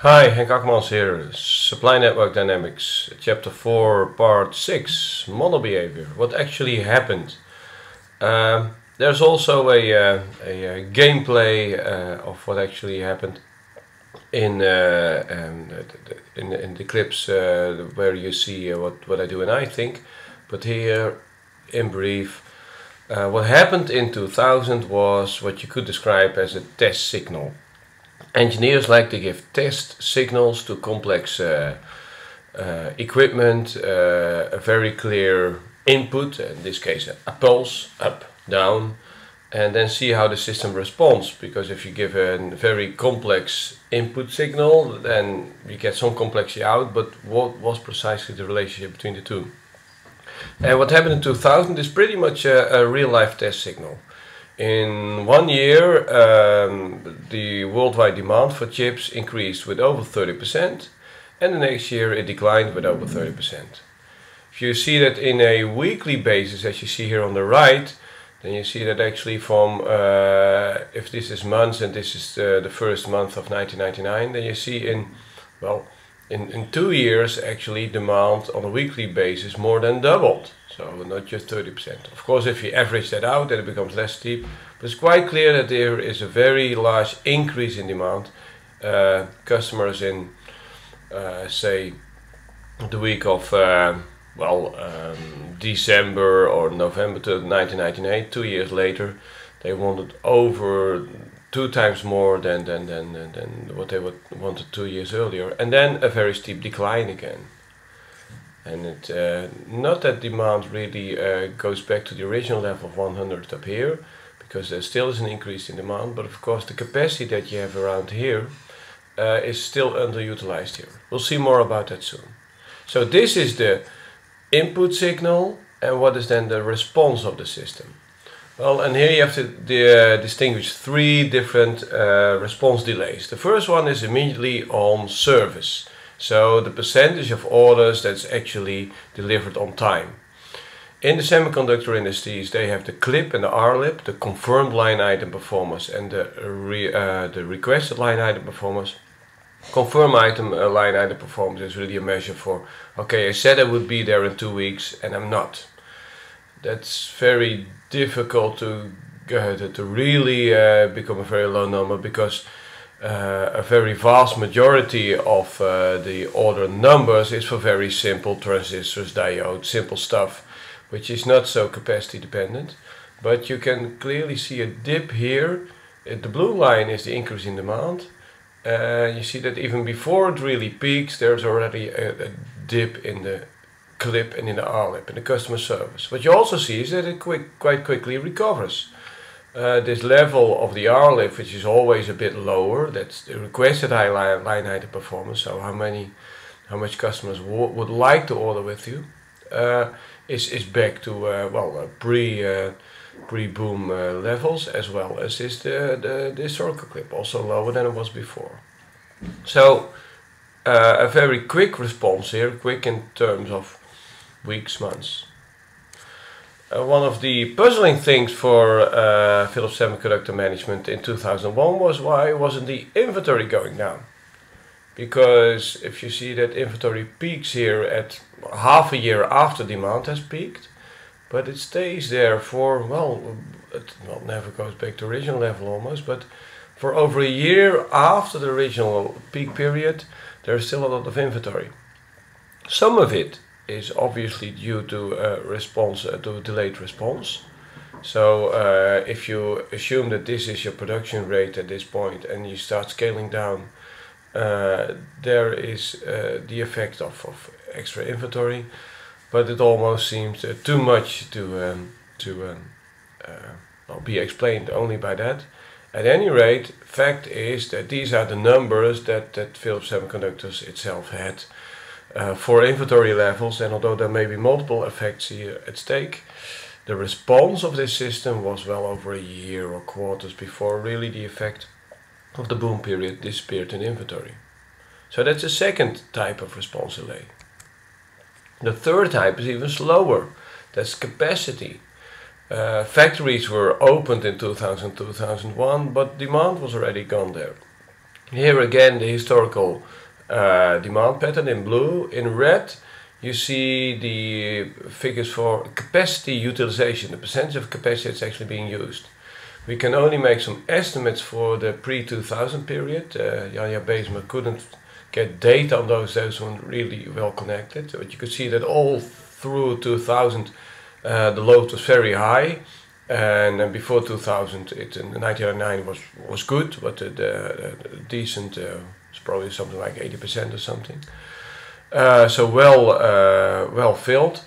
Hi, Henk Akmans here, Supply Network Dynamics, Chapter 4, Part 6, Model Behavior, what actually happened. There's also a gameplay of what actually happened in the clips where you see what I do and I think. But here, in brief, what happened in 2000 was what you could describe as a test signal. Engineers like to give test signals to complex equipment, a very clear input, in this case a pulse, up, down, and then see how the system responds, because if you give a very complex input signal, then you get some complexity out, but what was precisely the relationship between the two? And what happened in 2000 is pretty much a real-life test signal. In 1 year, the worldwide demand for chips increased with over 30%, and the next year it declined with over 30%. If you see that in a weekly basis, as you see here on the right, then you see that actually from, if this is months and this is the first month of 1999, then you see in 2 years actually demand on a weekly basis more than doubled. So not just 30%. Of course, if you average that out, then it becomes less steep. But it's quite clear that there is a very large increase in demand. Customers in, say, the week of December or November to 1998, 2 years later, they wanted over 2 times more than what they wanted 2 years earlier, and then a very steep decline again. And it not that demand really goes back to the original level of 100 up here, because there still is an increase in demand, but of course the capacity that you have around here is still underutilized here. We'll see more about that soon. So this is the input signal, and what is then the response of the system? Well, and here you have to distinguish 3 different response delays. The first one is immediately on service. So the percentage of orders that's actually delivered on time. In the semiconductor industries, they have the CLIP and the RLIP, the confirmed line item performance, and the requested line item performance. Confirmed line item performance is really a measure for, okay, I said I would be there in 2 weeks and I'm not. That's very difficult to really become a very low number, because a very vast majority of the order numbers is for very simple transistors, diodes, simple stuff, which is not so capacity dependent. But you can clearly see a dip here. The blue line is the increase in demand. You see that even before it really peaks, there's already a dip in the CLIP and in the RLIP, in the customer service. What you also see is that it quite quickly recovers. This level of the RLIP, which is always a bit lower, that's the requested line item performance, so how much customers would like to order with you, is back to pre-boom levels, as well as is the historical CLIP, also lower than it was before. So a very quick response here, quick in terms of weeks, months. One of the puzzling things for Philips Semiconductor Management in 2001 was, why wasn't the inventory going down? Because if you see that inventory peaks here at half a year after demand has peaked, but it stays there for, it never goes back to original level almost, but for over a year after the original peak period, there's still a lot of inventory. Some of it is obviously due to a delayed response. So if you assume that this is your production rate at this point and you start scaling down, there is the effect of extra inventory, but it almost seems too much to be explained only by that. At any rate, fact is that these are the numbers that Philips Semiconductors itself had for inventory levels, and although there may be multiple effects here at stake, the response of this system was well over a year or quarters before really the effect of the boom period disappeared in inventory. So that's a second type of response delay. The third type is even slower. That's capacity. Factories were opened in 2000, 2001, but demand was already gone there. Here again the historical demand pattern in blue. In red you see the figures for capacity utilization, the percentage of capacity that's actually being used. We can only make some estimates for the pre-2000 period. Janja Bezemer couldn't get data on those weren't really well connected. But you could see that all through 2000 the load was very high. And then before 2000, in 1999 was good, but the decent was probably something like 80% or something. So well filled,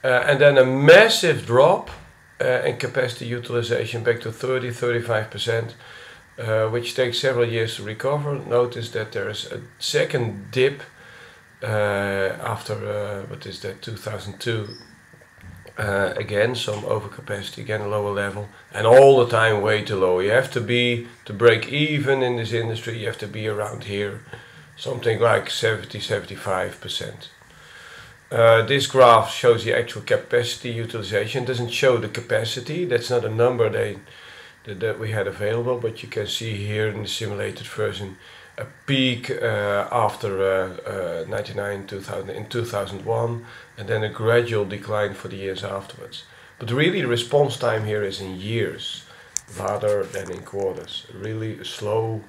and then a massive drop in capacity utilization back to 30-35%, which takes several years to recover. Notice that there is a second dip after what is that, 2002. Again some overcapacity, again a lower level, and all the time way too low. You have to be, to break even in this industry, you have to be around here, something like 70-75%. This graph shows the actual capacity utilization. It doesn't show the capacity, that's not a number that we had available, but you can see here in the simulated version a peak after 99, 2000, in 2001, and then a gradual decline for the years afterwards. But really the response time here is in years rather than in quarters. Really slow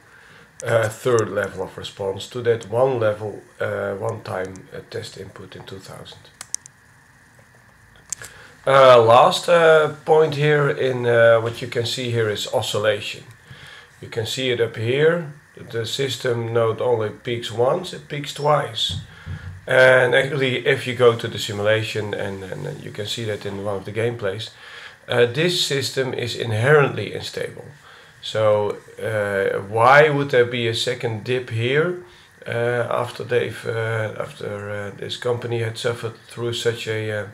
third level of response to that one level, one time test input in 2000. Last point here in what you can see here is oscillation. You can see it up here. The system not only peaks once, it peaks twice. And actually, if you go to the simulation, and you can see that in one of the gameplays, this system is inherently unstable. So why would there be a second dip here after this company had suffered through such a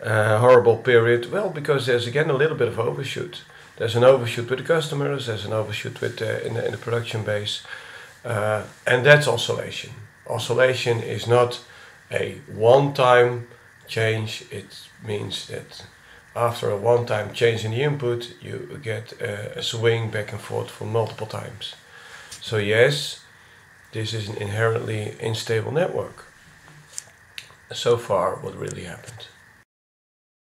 horrible period? Well, because there's again a little bit of overshoot. There's an overshoot with the customers, there's an overshoot with in the production base, and that's oscillation. Oscillation is not a one-time change. It means that after a one-time change in the input, you get a swing back and forth for multiple times. So yes, this is an inherently unstable network. So far, what really happened.